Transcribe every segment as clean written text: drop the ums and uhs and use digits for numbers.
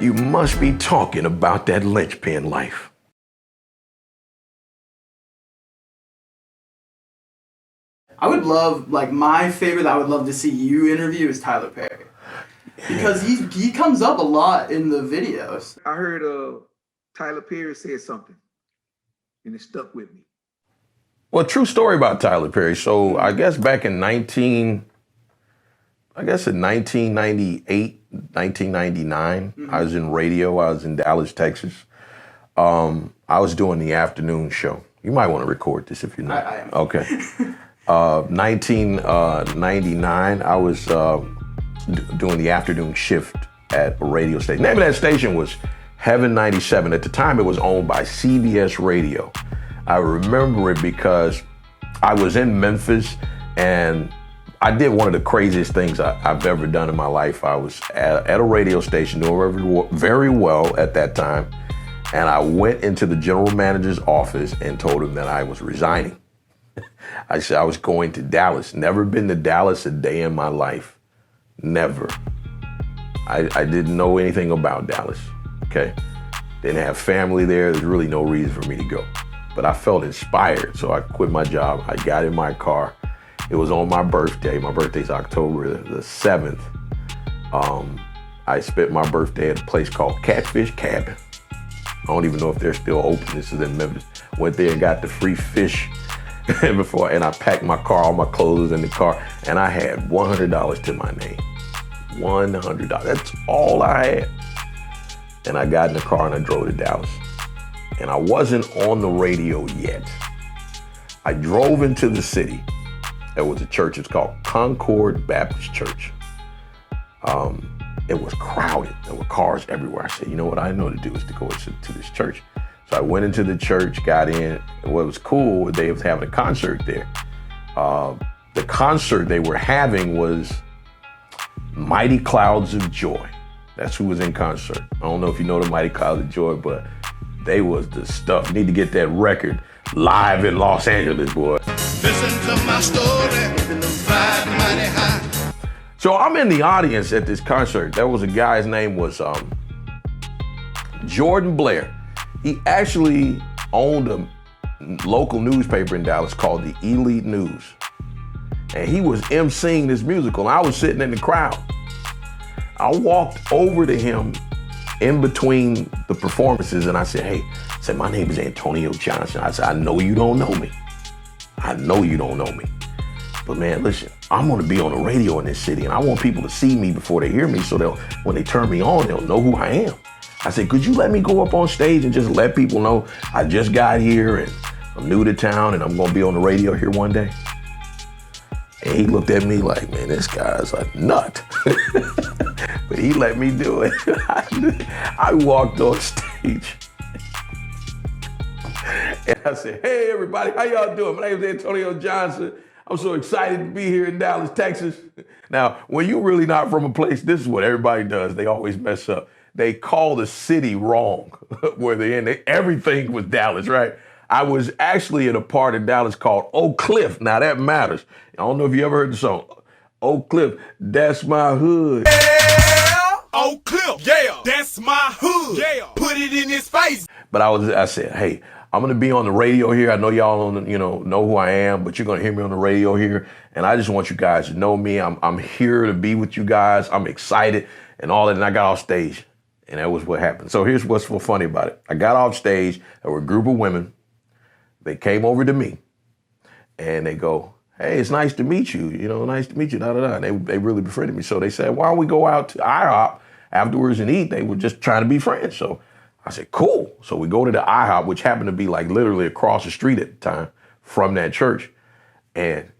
You must be talking about that linchpin life. I would love, like, my favorite that I would love to see you interview is Tyler Perry. Because he comes up a lot in the videos. I heard Tyler Perry said something, and it stuck with me. Well, true story about Tyler Perry. So I guess back in 1998, 1999, I was in radio. I was in Dallas, Texas. I was doing the afternoon show. You might want to record this if you're not. I am. Okay. 1999, I was doing the afternoon shift at a radio station. The name of that station was Heaven 97. At the time, it was owned by CBS Radio. I remember it because I was in Memphis and I did one of the craziest things I've ever done in my life. I was at a radio station doing very well at that time. And I went into the general manager's office and told him that I was resigning. I said I was going to Dallas. Never been to Dallas a day in my life. Never. I didn't know anything about Dallas, okay? Didn't have family there. There's really no reason for me to go. But I felt inspired, so I quit my job. I got in my car. It was on my birthday. My birthday's October the 7th. I spent my birthday at a place called Catfish Cabin. I don't even know if they're still open. This is in Memphis. Went there and got the free fish before, and I packed my car, all my clothes in the car, and I had $100 to my name. $100. That's all I had. And I got in the car and I drove to Dallas. And I wasn't on the radio yet. I drove into the city. There was a church, it's called Concord Baptist Church. It was crowded. There were cars everywhere. I said, you know what I know to do is to go to this church. So I went into the church, got in. And what was cool, they was having a concert there. The concert they were having was Mighty Clouds of Joy. That's who was in concert. I don't know if you know the Mighty Clouds of Joy, but they was the stuff. You need to get that record live in Los Angeles, boy. Listen to my story, fly mighty high. So I'm in the audience at this concert. There was a guy, his name was Jordan Blair. He actually owned a local newspaper in Dallas called the Elite News. And he was emceeing this musical, and I was sitting in the crowd. I walked over to him in between the performances, and I said, hey, my name is Antonio Johnson. I said, I know you don't know me. I know you don't know me. But man, listen, I'm gonna be on the radio in this city, and I want people to see me before they hear me, so when they turn me on, they'll know who I am. I said, could you let me go up on stage and just let people know I just got here and I'm new to town and I'm gonna be on the radio here one day? And he looked at me like, man, this guy's a nut. But he let me do it. I walked on stage and I said, hey, everybody, how y'all doing? My name is Antonio Johnson. I'm so excited to be here in Dallas, Texas. Now, when you're really not from a place, this is what everybody does. They always mess up. They call the city wrong where they're in. Everything was Dallas, right? I was actually in a part of Dallas called Oak Cliff. Now, that matters. I don't know if you ever heard the song. Oak Cliff, that's my hood. Yeah, Oak Cliff, yeah, that's my hood. Yeah, put it in his face. But I said, hey, I'm gonna be on the radio here. I know y'all don't, know who I am, but you're gonna hear me on the radio here. And I just want you guys to know me. I'm here to be with you guys. I'm excited and all that. And I got off stage, and that was what happened. So here's what's so funny about it. I got off stage. There were a group of women. They came over to me, and they go, hey, it's nice to meet you. Nice to meet you. Da da da. And they really befriended me. So they said, why don't we go out to IHOP afterwards and eat? They were just trying to be friends. So I said, cool. So we go to the IHOP, which happened to be like literally across the street at the time from that church. And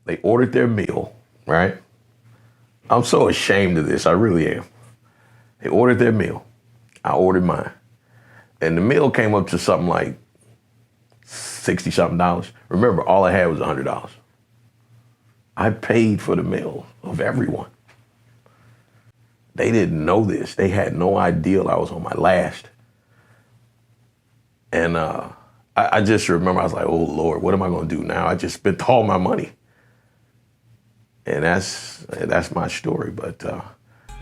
they ordered their meal, right? I'm so ashamed of this. I really am. They ordered their meal. I ordered mine. And the meal came up to something like $60-something. Remember, all I had was $100. I paid for the meal of everyone. They didn't know this. They had no idea I was on my last. And I just remember, I was like, oh, Lord, what am I going to do now? I just spent all my money. And that's my story. But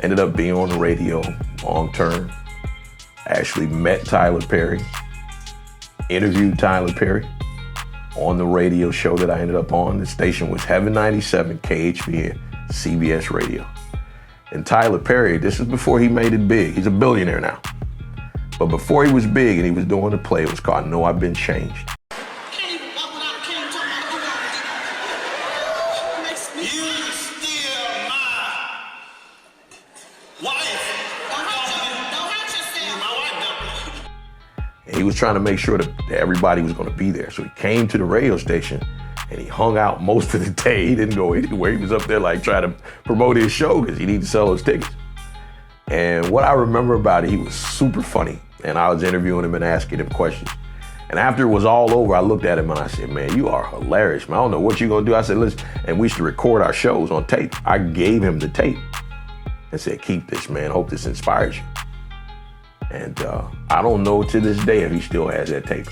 Ended up being on the radio long term. Actually met Tyler Perry, interviewed Tyler Perry on the radio show that I ended up on. The station was Heaven 97, KHVN, CBS Radio. And Tyler Perry, this is before he made it big. He's a billionaire now. But before he was big and he was doing the play, it was called No, I've Been Changed. And he was trying to make sure that everybody was going to be there. So he came to the radio station and he hung out most of the day. He didn't go anywhere. He was up there like trying to promote his show because he needed to sell those tickets. And what I remember about it, he was super funny. And I was interviewing him and asking him questions. And after it was all over, I looked at him and I said, man, you are hilarious, man. I don't know what you're going to do. I said, listen, and we used to record our shows on tape. I gave him the tape and said, keep this, man. Hope this inspires you. And I don't know to this day if he still has that tape.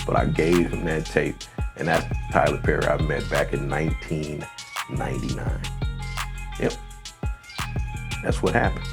But I gave him that tape. And that's Tyler Perry I met back in 1999. Yep. That's what happened.